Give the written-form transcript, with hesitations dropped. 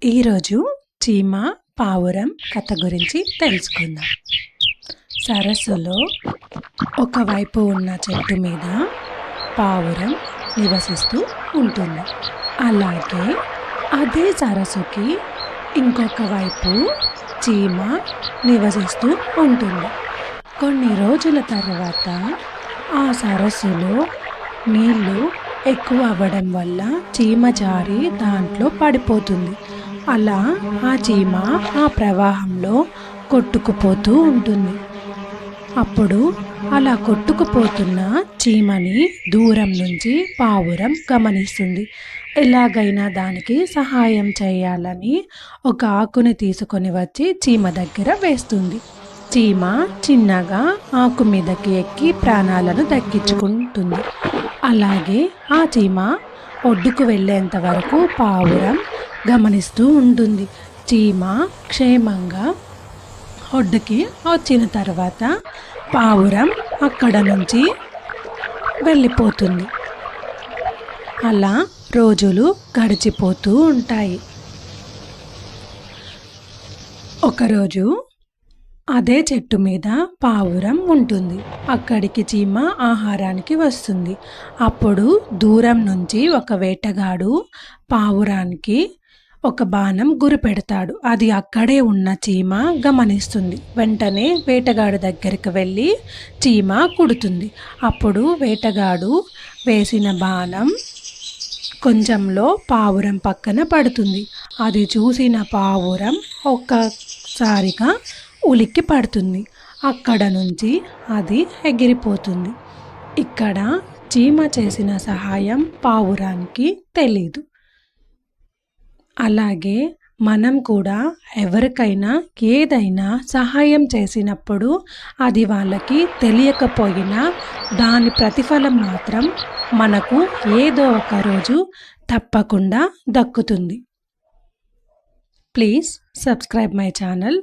ఈరోజు చీమ పావురం కథ గురించి తెలుసుకుందాం. సరస్సులో ఒకవైపు ఉన్న చెట్టు మీద పావురం నివసిస్తూ ఉంటుంది. అలాగే అదే సరస్సుకి ఇంకొక వైపు చీమ నివసిస్తూ ఉంటుంది. కొన్ని రోజుల తర్వాత ఆ సరస్సులో నీళ్ళు ఎక్కువ అవ్వడం వల్ల చీమ జారి దాంట్లో పడిపోతుంది. అలా ఆ చీమ ఆ ప్రవాహంలో కొట్టుకుపోతూ ఉంటుంది. అప్పుడు అలా కొట్టుకుపోతున్న చీమని దూరం నుంచి పావురం గమనిస్తుంది. ఎలాగైనా దానికి సహాయం చేయాలని ఒక ఆకుని తీసుకొని వచ్చి చీమ దగ్గర వేస్తుంది. చీమ చిన్నగా ఆకు మీదకి ఎక్కి ప్రాణాలను దక్కించుకుంటుంది. అలాగే ఆ చీమ ఒడ్డుకు వెళ్ళేంత వరకు పావురం గమనిస్తూ ఉంటుంది. చీమ క్షేమంగా ఒడ్డుకి వచ్చిన తర్వాత పావురం అక్కడ నుంచి వెళ్ళిపోతుంది. అలా రోజులు గడిచిపోతూ ఉంటాయి. ఒకరోజు అదే చెట్టు మీద పావురం ఉంటుంది. అక్కడికి చీమ ఆహారానికి వస్తుంది. అప్పుడు దూరం నుంచి ఒక వేటగాడు పావురానికి ఒక బాణం గురి పెడతాడు. అది అక్కడే ఉన్న చీమ గమనిస్తుంది. వెంటనే వేటగాడు దగ్గరికి వెళ్ళి చీమ కుడుతుంది. అప్పుడు వేటగాడు వేసిన బాణం కొంచెంలో పావురం పక్కన పడుతుంది. అది చూసిన పావురం ఒక్కసారిగా ఉలిక్కి పడుతుంది. అక్కడ నుంచి అది ఎగిరిపోతుంది. ఇక్కడ చీమ చేసిన సహాయం పావురానికి తెలీదు. అలాగే మనం కూడా ఎవరికైనా ఏదైనా సహాయం చేసినప్పుడు అది వాళ్ళకి తెలియకపోయినా దాని ప్రతిఫలం మాత్రం మనకు ఏదో ఒక రోజు తప్పకుండా దక్కుతుంది. Please subscribe my channel.